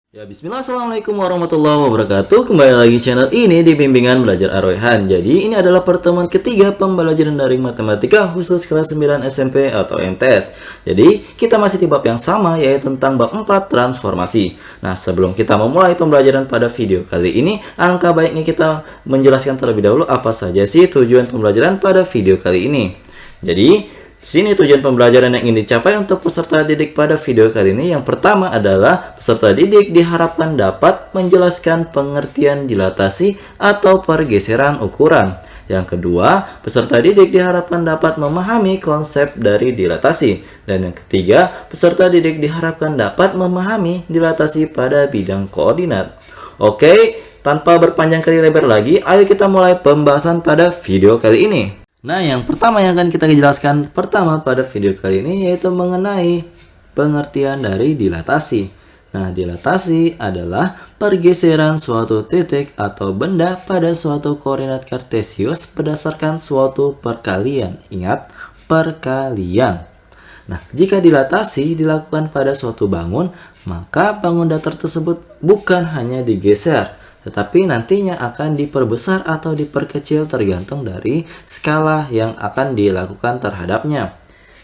Ya, bismillah, assalamualaikum warahmatullahi wabarakatuh. Kembali lagi channel ini di bimbingan belajar Ar-Rayhan. Jadi ini adalah pertemuan ketiga pembelajaran dari matematika khusus kelas 9 SMP atau MTS. Jadi kita masih di bab yang sama, yaitu tentang bab 4 transformasi. Nah, sebelum kita memulai pembelajaran pada video kali ini, alangkah baiknya kita menjelaskan terlebih dahulu apa saja sih tujuan pembelajaran pada video kali ini. Jadi sini tujuan pembelajaran yang ingin dicapai untuk peserta didik pada video kali ini. Yang pertama adalah peserta didik diharapkan dapat menjelaskan pengertian dilatasi atau pergeseran ukuran. Yang kedua, peserta didik diharapkan dapat memahami konsep dari dilatasi. Dan yang ketiga, peserta didik diharapkan dapat memahami dilatasi pada bidang koordinat. Oke, tanpa berpanjang kali lebar lagi, ayo kita mulai pembahasan pada video kali ini. Nah, yang pertama yang akan kita jelaskan pertama pada video kali ini yaitu mengenai pengertian dari dilatasi. Nah, dilatasi adalah pergeseran suatu titik atau benda pada suatu koordinat kartesius berdasarkan suatu perkalian. Ingat, perkalian. Nah, jika dilatasi dilakukan pada suatu bangun, maka bangun datar tersebut bukan hanya digeser, tetapi nantinya akan diperbesar atau diperkecil tergantung dari skala yang akan dilakukan terhadapnya.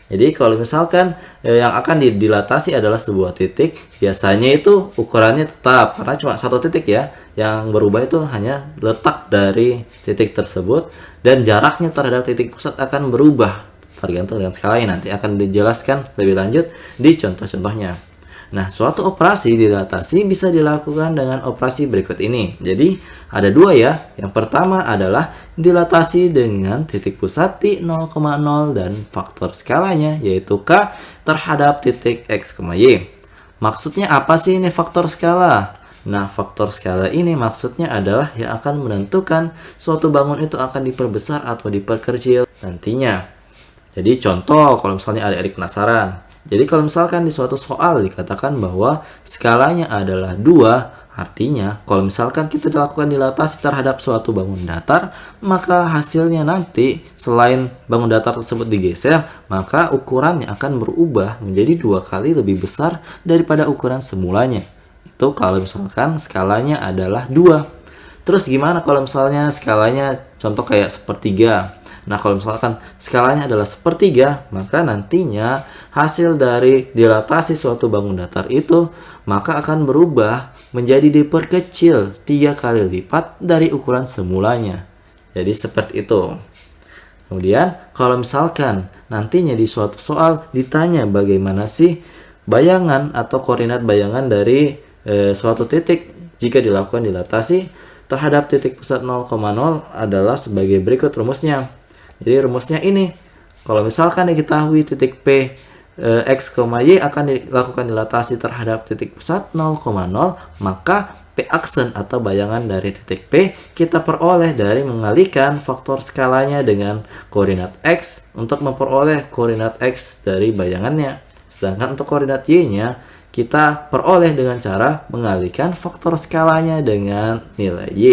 Jadi kalau misalkan yang akan dilatasi adalah sebuah titik, biasanya itu ukurannya tetap karena cuma satu titik ya. Yang berubah itu hanya letak dari titik tersebut dan jaraknya terhadap titik pusat akan berubah tergantung dengan skalanya. Nanti akan dijelaskan lebih lanjut di contoh-contohnya. Nah, suatu operasi dilatasi bisa dilakukan dengan operasi berikut ini. Jadi, ada dua ya. Yang pertama adalah dilatasi dengan titik pusat di 0,0 dan faktor skalanya, yaitu K terhadap titik X, Y. Maksudnya apa sih ini faktor skala? Nah, faktor skala ini maksudnya adalah yang akan menentukan suatu bangun itu akan diperbesar atau diperkecil nantinya. Jadi, contoh kalau misalnya adik-adik penasaran. Jadi kalau misalkan di suatu soal dikatakan bahwa skalanya adalah 2, artinya kalau misalkan kita dilakukan dilatasi terhadap suatu bangun datar, maka hasilnya nanti selain bangun datar tersebut digeser, maka ukurannya akan berubah menjadi 2 kali lebih besar daripada ukuran semulanya. Itu kalau misalkan skalanya adalah 2. Terus gimana kalau misalnya skalanya contoh kayak sepertiga? Nah, kalau misalkan skalanya adalah sepertiga, maka nantinya hasil dari dilatasi suatu bangun datar itu maka akan berubah menjadi diperkecil 3 kali lipat dari ukuran semulanya. Jadi seperti itu. Kemudian, kalau misalkan nantinya di suatu soal ditanya bagaimana sih bayangan atau koordinat bayangan dari suatu titik jika dilakukan dilatasi terhadap titik pusat 0,0 adalah sebagai berikut rumusnya. Jadi rumusnya ini, kalau misalkan diketahui titik P X, Y akan dilakukan dilatasi terhadap titik pusat 0,0, maka P aksen atau bayangan dari titik P kita peroleh dari mengalihkan faktor skalanya dengan koordinat X untuk memperoleh koordinat X dari bayangannya. Sedangkan untuk koordinat Y-nya kita peroleh dengan cara mengalihkan faktor skalanya dengan nilai Y.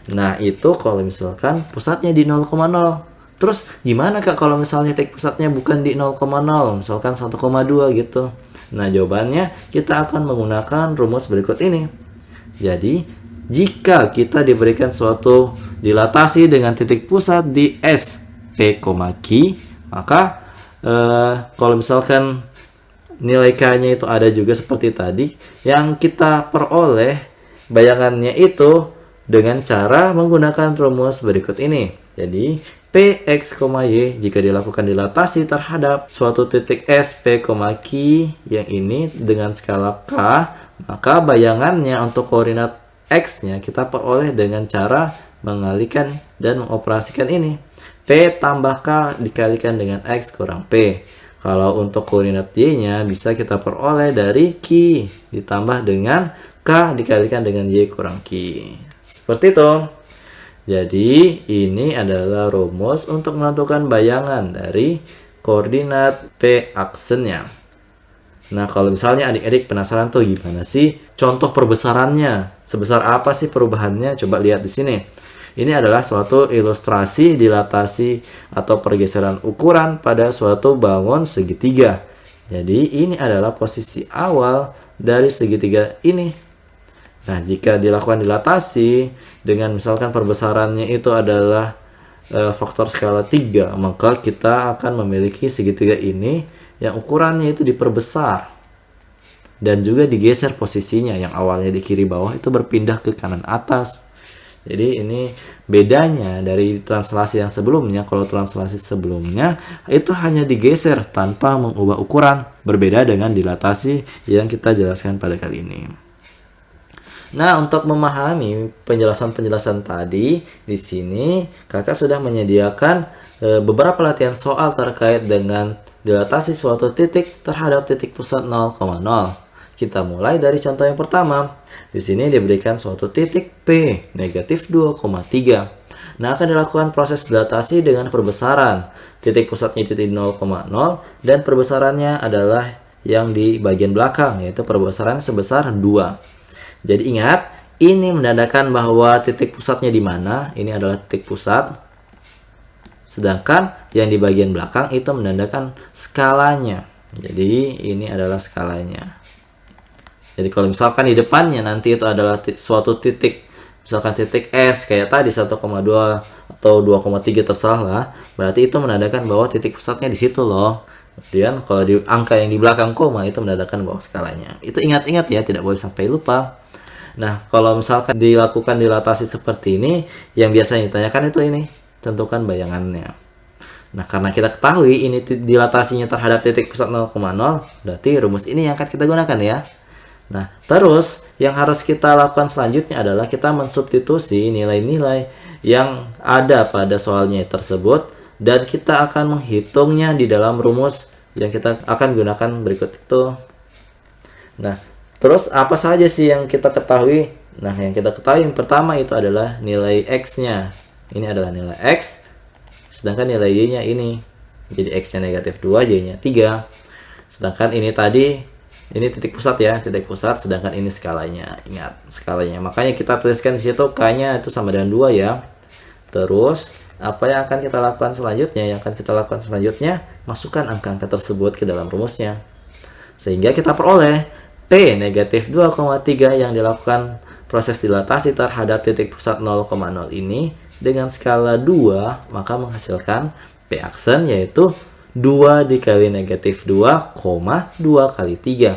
Nah, itu kalau misalkan pusatnya di 0,0. Terus gimana Kak kalau misalnya titik pusatnya bukan di 0,0, misalkan 1,2 gitu. Nah, jawabannya kita akan menggunakan rumus berikut ini. Jadi, jika kita diberikan suatu dilatasi dengan titik pusat di S, P, Q, maka kalau misalkan nilai K-nya itu ada juga seperti tadi, yang kita peroleh bayangannya itu dengan cara menggunakan rumus berikut ini. Jadi, P, X, Y jika dilakukan dilatasi terhadap suatu titik S, P, Q yang ini dengan skala K, maka bayangannya untuk koordinat X-nya kita peroleh dengan cara mengalihkan dan mengoperasikan ini. P tambah K dikalikan dengan X kurang P. Kalau untuk koordinat Y-nya bisa kita peroleh dari Q ditambah dengan K dikalikan dengan Y kurang Q. Seperti itu. Jadi ini adalah rumus untuk menentukan bayangan dari koordinat P aksennya. Nah, kalau misalnya adik-adik penasaran tuh gimana sih contoh perbesarannya? Sebesar apa sih perubahannya? Coba lihat di sini. Ini adalah suatu ilustrasi dilatasi atau pergeseran ukuran pada suatu bangun segitiga. Jadi ini adalah posisi awal dari segitiga ini. Nah, jika dilakukan dilatasi dengan misalkan perbesarannya itu adalah faktor skala 3, maka kita akan memiliki segitiga ini yang ukurannya itu diperbesar dan juga digeser posisinya, yang awalnya di kiri bawah itu berpindah ke kanan atas. Jadi ini bedanya dari translasi yang sebelumnya. Kalau translasi sebelumnya itu hanya digeser tanpa mengubah ukuran, berbeda dengan dilatasi yang kita jelaskan pada kali ini. Nah, untuk memahami penjelasan-penjelasan tadi, di sini kakak sudah menyediakan beberapa latihan soal terkait dengan dilatasi suatu titik terhadap titik pusat 0,0. Kita mulai dari contoh yang pertama. Di sini diberikan suatu titik P negatif 2,3. Nah, akan dilakukan proses dilatasi dengan perbesaran. Titik pusatnya titik 0,0 dan perbesarannya adalah yang di bagian belakang, yaitu perbesaran sebesar 2. Jadi ingat, ini menandakan bahwa titik pusatnya di mana. Ini adalah titik pusat. Sedangkan yang di bagian belakang itu menandakan skalanya. Jadi ini adalah skalanya. Jadi kalau misalkan di depannya nanti itu adalah suatu titik, misalkan titik S kayak tadi 1,2 atau 2,3 terserah lah, berarti itu menandakan bahwa titik pusatnya di situ loh. Kemudian kalau di angka yang di belakang koma itu menandakan bahwa skalanya. Itu ingat-ingat ya, tidak boleh sampai lupa. Nah, kalau misalkan dilakukan dilatasi seperti ini, yang biasanya ditanyakan itu ini, tentukan bayangannya. Nah, karena kita ketahui ini dilatasinya terhadap titik pusat 0,0, berarti rumus ini yang akan kita gunakan ya. Nah, terus yang harus kita lakukan selanjutnya adalah kita mensubstitusi nilai-nilai yang ada pada soalnya tersebut, dan kita akan menghitungnya di dalam rumus yang kita akan gunakan berikut itu. Nah, terus apa saja sih yang kita ketahui? Nah, yang kita ketahui yang pertama itu adalah nilai X-nya. Ini adalah nilai X, sedangkan nilai Y-nya ini. Jadi X-nya negatif 2, Y-nya 3. Sedangkan ini tadi, ini titik pusat ya, titik pusat, sedangkan ini skalanya. Ingat, skalanya. Makanya kita tuliskan di situ K-nya itu sama dengan 2 ya. Terus, apa yang akan kita lakukan selanjutnya? Yang akan kita lakukan selanjutnya, masukkan angka-angka tersebut ke dalam rumusnya. Sehingga kita peroleh P negatif 2,3 yang dilakukan proses dilatasi terhadap titik pusat 0,0 ini dengan skala 2, maka menghasilkan P aksen yaitu 2 dikali negatif 2, 2 kali 3.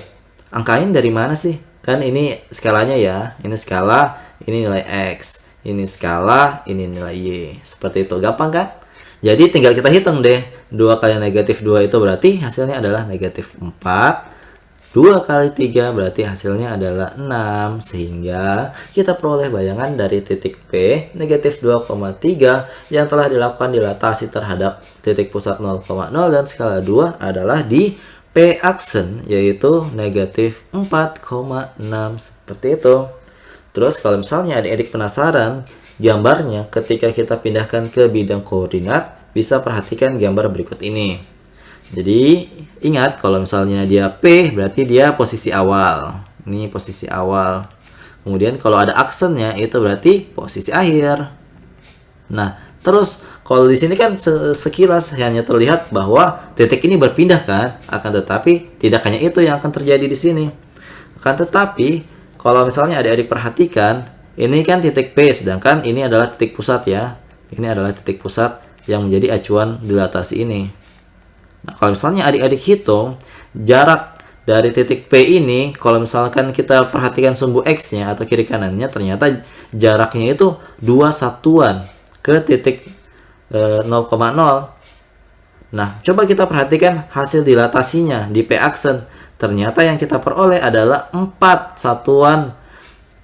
Angkain dari mana sih? Kan ini skalanya ya, ini skala, ini nilai X, ini skala, ini nilai Y. Seperti itu, gampang kan? Jadi tinggal kita hitung deh, 2 kali negatif 2 itu berarti hasilnya adalah negatif 4. 2 kali 3 berarti hasilnya adalah 6, sehingga kita peroleh bayangan dari titik P negatif 2,3 yang telah dilakukan dilatasi terhadap titik pusat 0,0 dan skala 2 adalah di P aksen, yaitu negatif 4,6, seperti itu. Terus kalau misalnya adik-adik penasaran gambarnya ketika kita pindahkan ke bidang koordinat, bisa perhatikan gambar berikut ini. Jadi ingat, kalau misalnya dia P berarti dia posisi awal. Ini posisi awal. Kemudian kalau ada aksennya itu berarti posisi akhir. Nah, terus kalau di sini kan sekilas hanya terlihat bahwa titik ini berpindah kan, akan tetapi tidak hanya itu yang akan terjadi di sini. Akan tetapi kalau misalnya adik-adik perhatikan, ini kan titik P, sedangkan ini adalah titik pusat ya. Ini adalah titik pusat yang menjadi acuan dilatasi ini. Nah, kalau misalnya adik-adik hitung jarak dari titik P ini, kalau misalkan kita perhatikan sumbu X-nya atau kiri kanannya, ternyata jaraknya itu 2 satuan ke titik 0,0. Nah, coba kita perhatikan hasil dilatasinya di P aksen. Ternyata yang kita peroleh adalah 4 satuan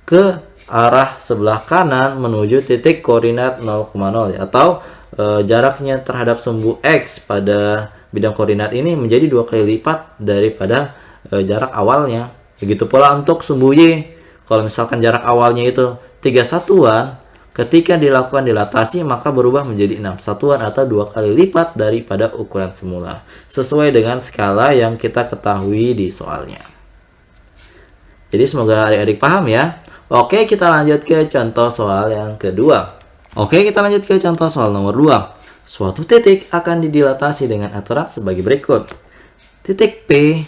ke arah sebelah kanan menuju titik koordinat 0,0, atau jaraknya terhadap sumbu X pada bidang koordinat ini menjadi 2 kali lipat daripada jarak awalnya. Begitu pula untuk sumbu Y. Kalau misalkan jarak awalnya itu 3 satuan, ketika dilakukan dilatasi maka berubah menjadi 6 satuan atau 2 kali lipat daripada ukuran semula, sesuai dengan skala yang kita ketahui di soalnya. Jadi semoga adik-adik paham ya. Oke, kita lanjut ke contoh soal yang kedua. Oke, kita lanjut ke contoh soal nomor 2. Suatu titik akan didilatasi dengan aturan sebagai berikut. Titik P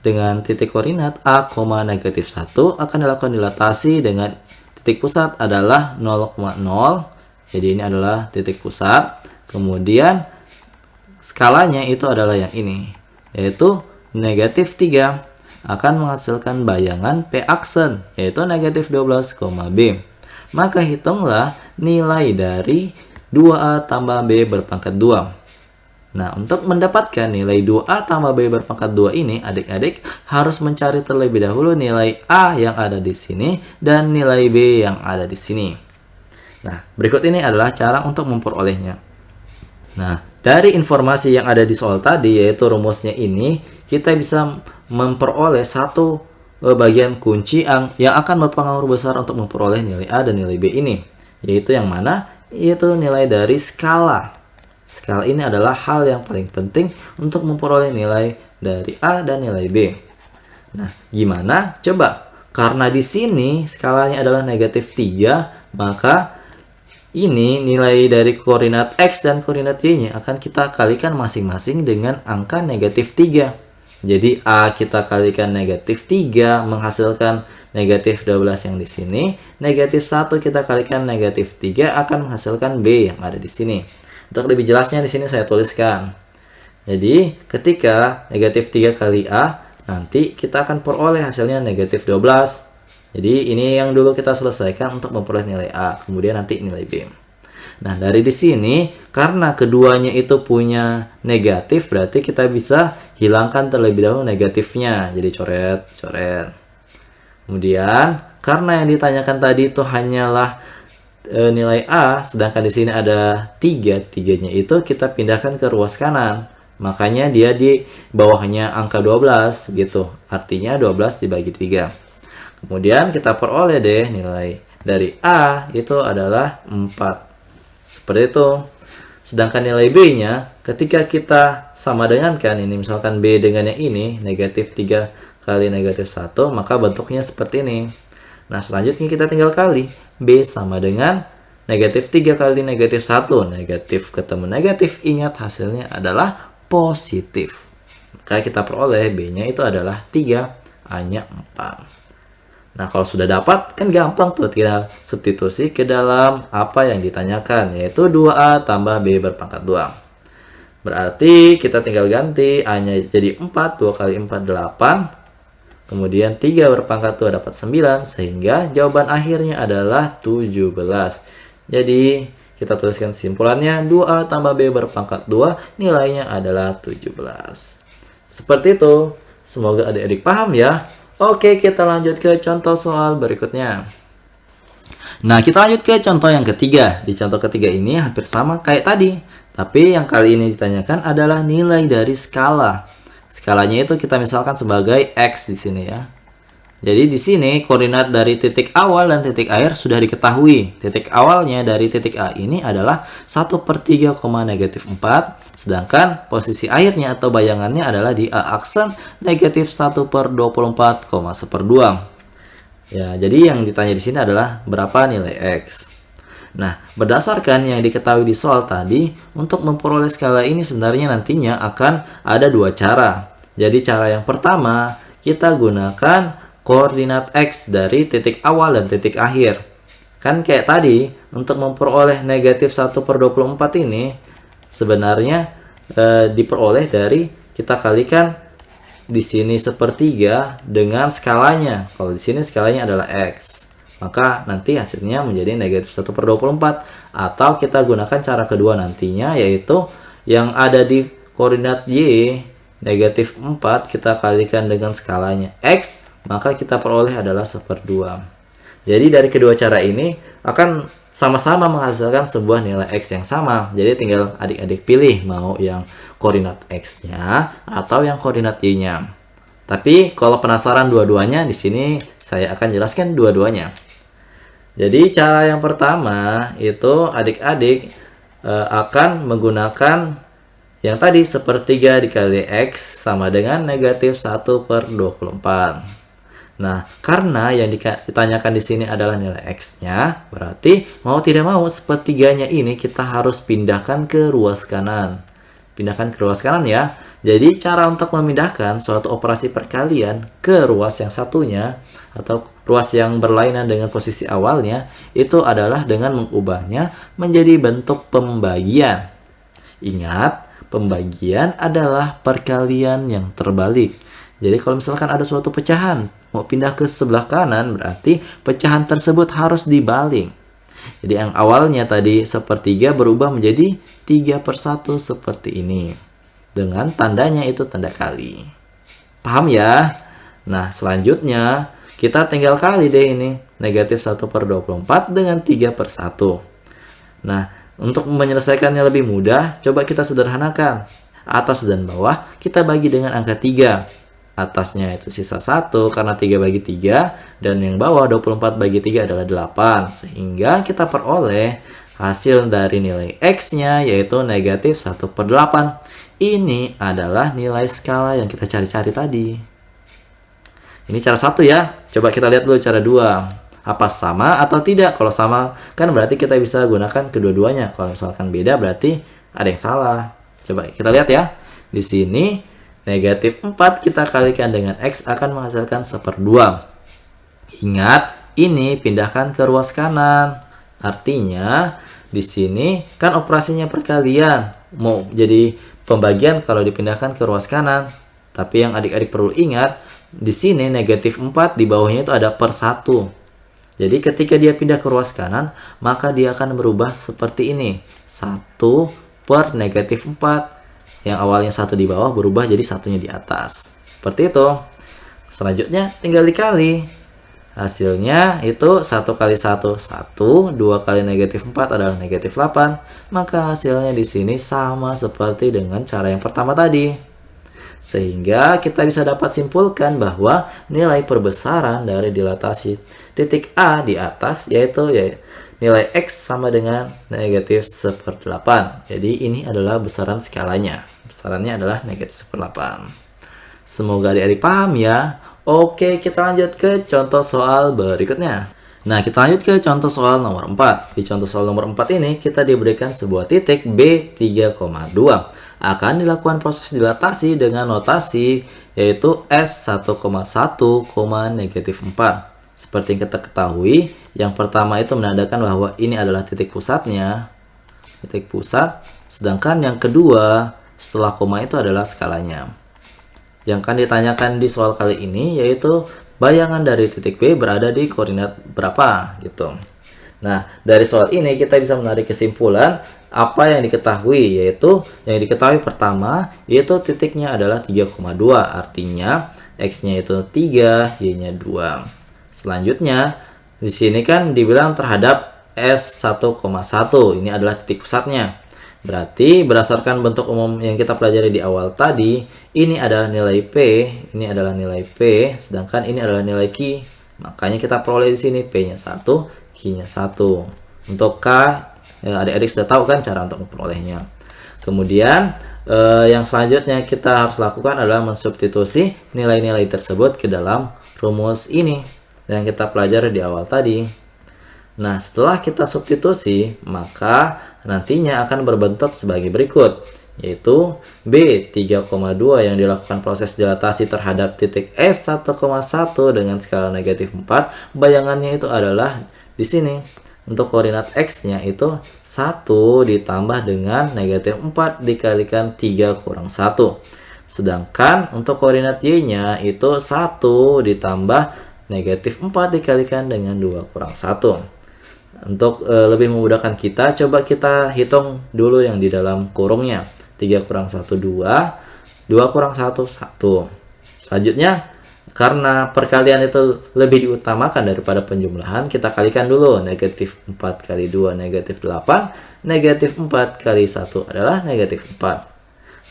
dengan titik koordinat A, negatif 1 akan dilakukan dilatasi dengan titik pusat adalah 0,0. Jadi ini adalah titik pusat. Kemudian skalanya itu adalah yang ini, yaitu negatif 3 akan menghasilkan bayangan P aksen, yaitu negatif 12, B. Maka hitunglah nilai dari 2A tambah B berpangkat 2. Nah, untuk mendapatkan nilai 2A tambah B berpangkat 2 ini, adik-adik harus mencari terlebih dahulu nilai A yang ada di sini dan nilai B yang ada di sini. Nah, berikut ini adalah cara untuk memperolehnya. Nah, dari informasi yang ada di soal tadi, yaitu rumusnya ini, kita bisa memperoleh satu bagian kunci yang akan berpengaruh besar untuk memperoleh nilai A dan nilai B ini. Yaitu yang mana? Yaitu nilai dari skala. Skala ini adalah hal yang paling penting untuk memperoleh nilai dari A dan nilai B. Nah, gimana? Coba. Karena di sini skalanya adalah negatif 3, maka ini nilai dari koordinat X dan koordinat Y-nya akan kita kalikan masing-masing dengan angka negatif 3. Jadi A kita kalikan negatif 3 menghasilkan negatif 12 yang di sini. Negatif 1 kita kalikan negatif 3 akan menghasilkan B yang ada di sini. Untuk lebih jelasnya di sini saya tuliskan. Jadi, ketika negatif 3 kali A, nanti kita akan peroleh hasilnya negatif 12. Jadi, ini yang dulu kita selesaikan untuk memperoleh nilai A, kemudian nanti nilai B. Nah, dari di sini, karena keduanya itu punya negatif, berarti kita bisa hilangkan terlebih dahulu negatifnya. Jadi, coret. Kemudian, karena yang ditanyakan tadi itu hanyalah nilai A, sedangkan di sini ada 3, 3-nya itu kita pindahkan ke ruas kanan. Makanya dia di bawahnya angka 12 gitu. Artinya 12 dibagi 3. Kemudian kita peroleh deh nilai dari A itu adalah 4. Seperti itu. Sedangkan nilai B-nya ketika kita sama dengan kan ini, misalkan B dengan yang ini, negatif 3 kali negatif 1, maka bentuknya seperti ini. Nah, selanjutnya kita tinggal kali. B sama dengan negatif 3 kali negatif 1. Negatif ketemu negatif, ingat hasilnya adalah positif. Maka kita peroleh B-nya itu adalah 3, A-nya 4. Nah, kalau sudah dapat, kan gampang tuh, tinggal substitusi ke dalam apa yang ditanyakan, yaitu 2A tambah B berpangkat 2. Berarti kita tinggal ganti, A-nya jadi 4, 2 kali 4, 8. Kemudian 3 berpangkat 2 dapat 9, sehingga jawaban akhirnya adalah 17. Jadi, kita tuliskan kesimpulannya, 2A tambah B berpangkat 2, nilainya adalah 17. Seperti itu. Semoga adik-adik paham ya. Oke, kita lanjut ke contoh soal berikutnya. Nah, kita lanjut ke contoh yang ketiga. Di contoh ketiga ini hampir sama kayak tadi. Tapi yang kali ini ditanyakan adalah nilai dari skala. Skalanya itu kita misalkan sebagai X di sini ya. Jadi di sini koordinat dari titik awal dan titik akhir sudah diketahui. Titik awalnya dari titik A ini adalah 1/3, negatif 4. Sedangkan posisi akhirnya atau bayangannya adalah di A aksen negatif 1/24, 1/2. Ya, jadi yang ditanya di sini adalah berapa nilai X. Nah, berdasarkan yang diketahui di soal tadi, untuk memperoleh skala ini sebenarnya nantinya akan ada dua cara. Jadi cara yang pertama, kita gunakan koordinat X dari titik awal dan titik akhir. Kan kayak tadi, untuk memperoleh negatif 1/24 ini, sebenarnya diperoleh dari kita kalikan di sini 1/3 dengan skalanya. Kalau di sini skalanya adalah X. Maka nanti hasilnya menjadi negatif 1/24. Atau kita gunakan cara kedua nantinya, yaitu yang ada di koordinat Y, negatif 4, kita kalikan dengan skalanya X, maka kita peroleh adalah 1/2. Jadi dari kedua cara ini akan sama-sama menghasilkan sebuah nilai X yang sama. Jadi tinggal adik-adik pilih mau yang koordinat X-nya atau yang koordinat Y-nya. Tapi kalau penasaran dua-duanya, di sini saya akan jelaskan dua-duanya. Jadi cara yang pertama itu adik-adik akan menggunakan yang tadi 1/3 dikali X sama dengan negatif 1/24. Nah, karena yang ditanyakan di sini adalah nilai X-nya, berarti mau tidak mau 1/3-nya ini kita harus pindahkan ke ruas kanan. Pindahkan ke ruas kanan ya. Jadi cara untuk memindahkan suatu operasi perkalian ke ruas yang satunya atau ruas yang berlainan dengan posisi awalnya itu adalah dengan mengubahnya menjadi bentuk pembagian. Ingat, pembagian adalah perkalian yang terbalik. Jadi kalau misalkan ada suatu pecahan mau pindah ke sebelah kanan, berarti pecahan tersebut harus dibalik. Jadi yang awalnya tadi sepertiga berubah menjadi 3/1 seperti ini. Dengan tandanya itu tanda kali. Paham ya? Nah, selanjutnya kita tinggal kali deh ini. Negatif 1/24 dengan 3/1. Nah, untuk menyelesaikannya lebih mudah, coba kita sederhanakan. Atas dan bawah kita bagi dengan angka 3. Atasnya itu sisa 1 karena 3 bagi 3. Dan yang bawah 24 bagi 3 adalah 8. Sehingga kita peroleh hasil dari nilai X-nya yaitu negatif 1/8. Ini adalah nilai skala yang kita cari-cari tadi. Ini cara 1 ya. Coba kita lihat dulu cara 2. Apa sama atau tidak? Kalau sama kan berarti kita bisa gunakan kedua-duanya. Kalau misalkan beda berarti ada yang salah. Coba kita lihat ya. Di sini negatif 4 kita kalikan dengan X akan menghasilkan 1/2. Ingat, ini pindahkan ke ruas kanan. Artinya di sini kan operasinya perkalian. Mau jadi pembagian kalau dipindahkan ke ruas kanan. Tapi yang adik-adik perlu ingat, di sini negatif 4 di bawahnya itu ada /1. Jadi ketika dia pindah ke ruas kanan, maka dia akan berubah seperti ini. 1/-4. Yang awalnya 1 di bawah berubah jadi satunya di atas. Seperti itu. Selanjutnya tinggal dikali. Hasilnya itu 1 kali 1, 1, 2 kali negatif 4 adalah negatif 8. Maka hasilnya di sini sama seperti dengan cara yang pertama tadi. Sehingga kita bisa dapat simpulkan bahwa nilai perbesaran dari dilatasi titik A di atas yaitu nilai X sama dengan negatif 1/8. Jadi ini adalah besaran skalanya. Besarannya adalah negatif 1/8. Semoga adik-adik paham ya. Oke, kita lanjut ke contoh soal berikutnya. Nah, kita lanjut ke contoh soal nomor 4. Di contoh soal nomor 4 ini, kita diberikan sebuah titik B 3,2. Akan dilakukan proses dilatasi dengan notasi yaitu S1,1, negatif 4. Seperti yang kita ketahui, yang pertama itu menandakan bahwa ini adalah titik pusatnya. Titik pusat. Sedangkan yang kedua, setelah koma itu adalah skalanya. Yang akan ditanyakan di soal kali ini yaitu bayangan dari titik B berada di koordinat berapa gitu. Nah, dari soal ini kita bisa menarik kesimpulan apa yang diketahui yaitu yang diketahui pertama yaitu titiknya adalah 3,2. Artinya X-nya itu 3, Y-nya 2. Selanjutnya di sini kan dibilang terhadap S1,1. Ini adalah titik pusatnya. Berarti berdasarkan bentuk umum yang kita pelajari di awal tadi, ini adalah nilai P, ini adalah nilai P, sedangkan ini adalah nilai Q. Makanya kita peroleh di sini P-nya 1, Q-nya 1. Untuk K, adik-adik sudah tahu kan cara untuk memperolehnya. Kemudian yang selanjutnya kita harus lakukan adalah mensubstitusi nilai-nilai tersebut ke dalam rumus ini yang kita pelajari di awal tadi. Nah, setelah kita substitusi, maka nantinya akan berbentuk sebagai berikut, yaitu B 3,2 yang dilakukan proses dilatasi terhadap titik S1,1 dengan skala negatif 4. Bayangannya itu adalah di sini. Untuk koordinat X-nya itu 1 ditambah dengan negatif 4 dikalikan 3 kurang 1. Sedangkan untuk koordinat Y-nya itu 1 ditambah negatif 4 dikalikan dengan 2 kurang 1. Untuk lebih memudahkan kita, coba kita hitung dulu yang di dalam kurungnya. 3 kurang 1, 2. 2 kurang 1, 1. Selanjutnya, karena perkalian itu lebih diutamakan daripada penjumlahan, kita kalikan dulu. Negatif 4 kali 2, negatif 8. Negatif 4 kali 1 adalah negatif 4.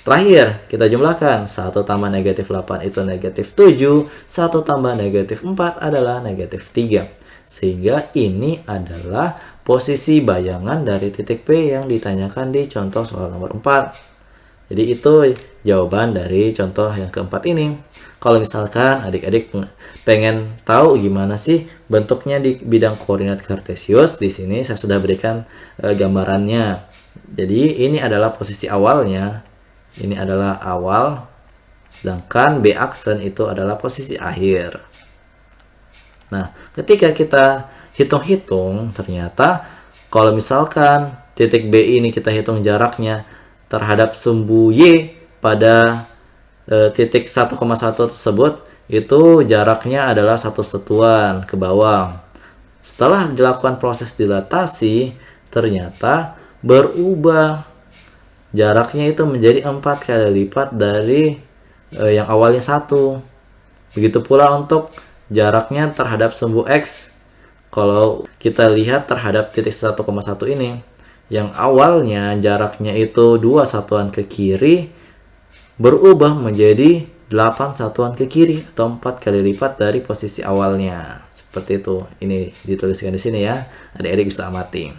Terakhir, kita jumlahkan. 1 tambah negatif 8 itu negatif 7. 1 tambah negatif 4 adalah negatif 3. Sehingga ini adalah posisi bayangan dari titik P yang ditanyakan di contoh soal nomor 4. Jadi itu jawaban dari contoh yang keempat ini. Kalau misalkan adik-adik pengen tahu gimana sih bentuknya di bidang koordinat kartesius, di sini saya sudah berikan gambarannya. Jadi ini adalah posisi awalnya. ini adalah awal, sedangkan B aksen itu adalah posisi akhir. Nah, ketika kita hitung-hitung, ternyata kalau misalkan titik B ini kita hitung jaraknya terhadap sumbu Y pada titik 1,1 tersebut, itu jaraknya adalah 1 satuan ke bawah. Setelah dilakukan proses dilatasi, ternyata berubah. Jaraknya itu menjadi 4 kali lipat dari yang awalnya 1. Begitu pula untuk jaraknya terhadap sumbu X. Kalau kita lihat terhadap titik 1,1 ini, yang awalnya jaraknya itu 2 satuan ke kiri, berubah menjadi 8 satuan ke kiri atau 4 kali lipat dari posisi awalnya. Seperti itu. Ini dituliskan di sini ya. Adik-adik bisa amati.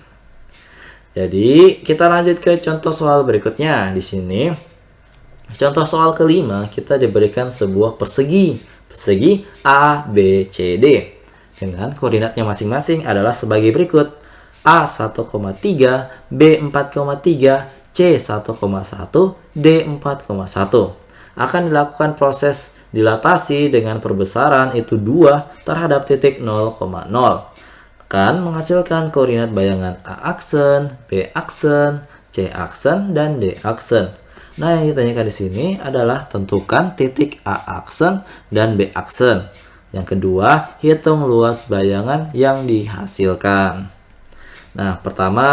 Jadi, kita lanjut ke contoh soal berikutnya. Di sini, contoh soal kelima, kita diberikan sebuah persegi. Persegi A, B, C, D. Dengan koordinatnya masing-masing adalah sebagai berikut. A 1,3, B 4,3, C 1,1, D 4,1. Akan dilakukan proses dilatasi dengan perbesaran itu 2 terhadap titik 0,0. Akan menghasilkan koordinat bayangan A aksen, B aksen, C aksen, dan D aksen. Nah, yang ditanyakan di sini adalah tentukan titik A aksen dan B aksen. Yang kedua, hitung luas bayangan yang dihasilkan. Nah, pertama,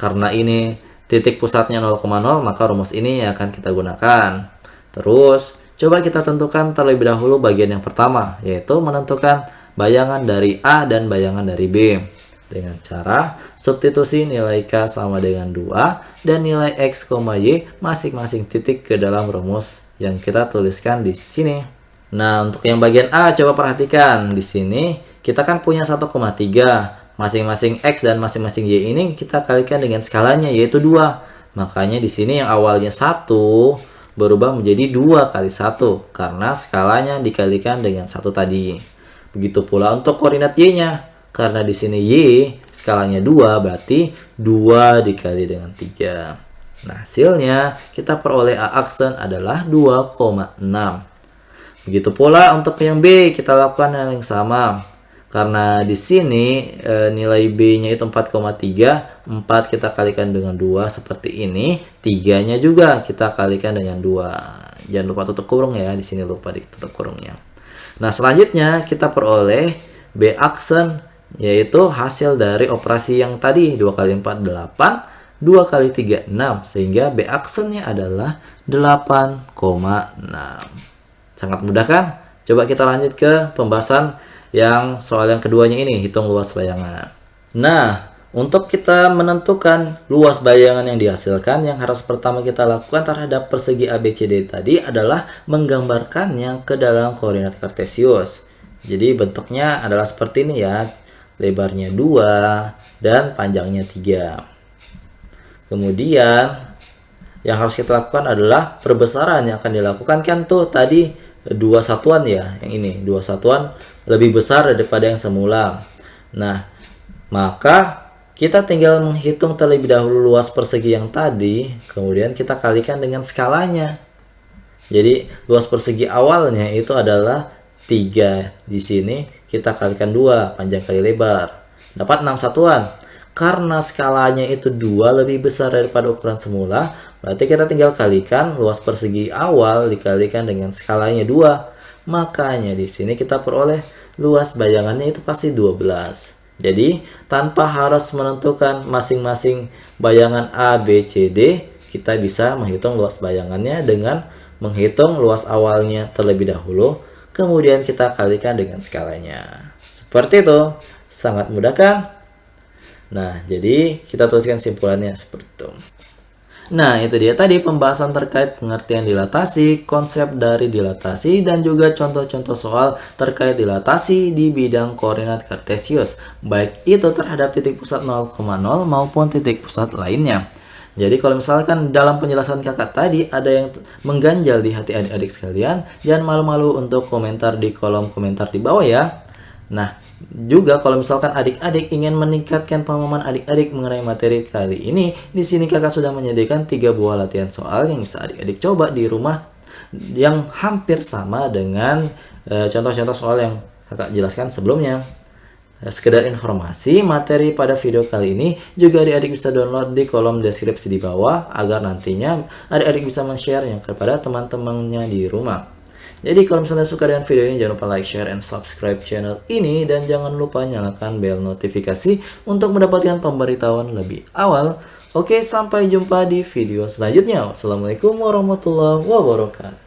karena ini titik pusatnya 0,0, maka rumus ini akan kita gunakan. Terus, coba kita tentukan terlebih dahulu bagian yang pertama, yaitu menentukan bayangan dari A dan bayangan dari B. Dengan cara substitusi nilai K sama dengan 2 dan nilai X, Y masing-masing titik ke dalam rumus yang kita tuliskan di sini. Nah, untuk yang bagian A, coba perhatikan. Di sini, kita kan punya 1,3. Masing-masing X dan masing-masing Y ini kita kalikan dengan skalanya, yaitu 2. Makanya di sini yang awalnya 1 berubah menjadi 2 kali 1. Karena skalanya dikalikan dengan 1 tadi. Begitu pula untuk koordinat Y-nya. Karena di sini Y skalanya 2, berarti 2 dikali dengan 3. Nah, hasilnya kita peroleh A aksen adalah 2,6. Begitu pula untuk yang B, kita lakukan hal yang sama. Karena di sini nilai B-nya itu 4,3, 4 kita kalikan dengan 2 seperti ini, 3-nya juga kita kalikan dengan 2. Jangan lupa tutup kurung ya, di sini lupa ditutup kurungnya. Nah, selanjutnya kita peroleh B aksen, yaitu hasil dari operasi yang tadi 2 kali 4 8, 2 kali 3 6, sehingga B aksennya adalah 8,6. Sangat mudah kan? Coba kita lanjut ke pembahasan yang soal yang keduanya ini, hitung luas bayangan. Nah, untuk kita menentukan luas bayangan yang dihasilkan, yang harus pertama kita lakukan terhadap persegi ABCD tadi adalah menggambarkannya ke dalam koordinat kartesius. Jadi bentuknya adalah seperti ini ya. Lebarnya 2 dan panjangnya 3. Kemudian yang harus kita lakukan adalah perbesaran yang akan dilakukan, kan tuh tadi 2 satuan ya. Yang ini 2 satuan lebih besar daripada yang semula. Nah, maka kita tinggal menghitung terlebih dahulu luas persegi yang tadi, kemudian kita kalikan dengan skalanya. Jadi luas persegi awalnya itu adalah 3. Di sini kita kalikan 2, panjang kali lebar. Dapat 6 satuan. Karena skalanya itu 2 lebih besar daripada ukuran semula, berarti kita tinggal kalikan luas persegi awal dikalikan dengan skalanya 2. Makanya di sini kita peroleh luas bayangannya itu pasti 12. Jadi, tanpa harus menentukan masing-masing bayangan A, B, C, D, kita bisa menghitung luas bayangannya dengan menghitung luas awalnya terlebih dahulu, kemudian kita kalikan dengan skalanya. Seperti itu. Sangat mudah kan? Nah, jadi kita tuliskan simpulannya seperti itu. Nah, itu dia tadi pembahasan terkait pengertian dilatasi, konsep dari dilatasi, dan juga contoh-contoh soal terkait dilatasi di bidang koordinat kartesius, baik itu terhadap titik pusat 0,0 maupun titik pusat lainnya. Jadi kalau misalkan dalam penjelasan kakak tadi ada yang mengganjal di hati adik-adik sekalian, jangan malu-malu untuk komentar di kolom komentar di bawah ya. Nah, Juga kalau misalkan adik-adik ingin meningkatkan pemahaman adik-adik mengenai materi kali ini, di sini kakak sudah menyediakan 3 buah latihan soal yang bisa adik-adik coba di rumah yang hampir sama dengan contoh-contoh soal yang kakak jelaskan sebelumnya. Sekedar informasi, materi pada video kali ini juga adik-adik bisa download di kolom deskripsi di bawah agar nantinya adik-adik bisa men-share-nya kepada teman-temannya di rumah. Jadi kalau misalnya suka dengan video ini, jangan lupa like, share, and subscribe channel ini, dan jangan lupa nyalakan bel notifikasi untuk mendapatkan pemberitahuan lebih awal. Oke, sampai jumpa di video selanjutnya. Wassalamualaikum warahmatullahi wabarakatuh.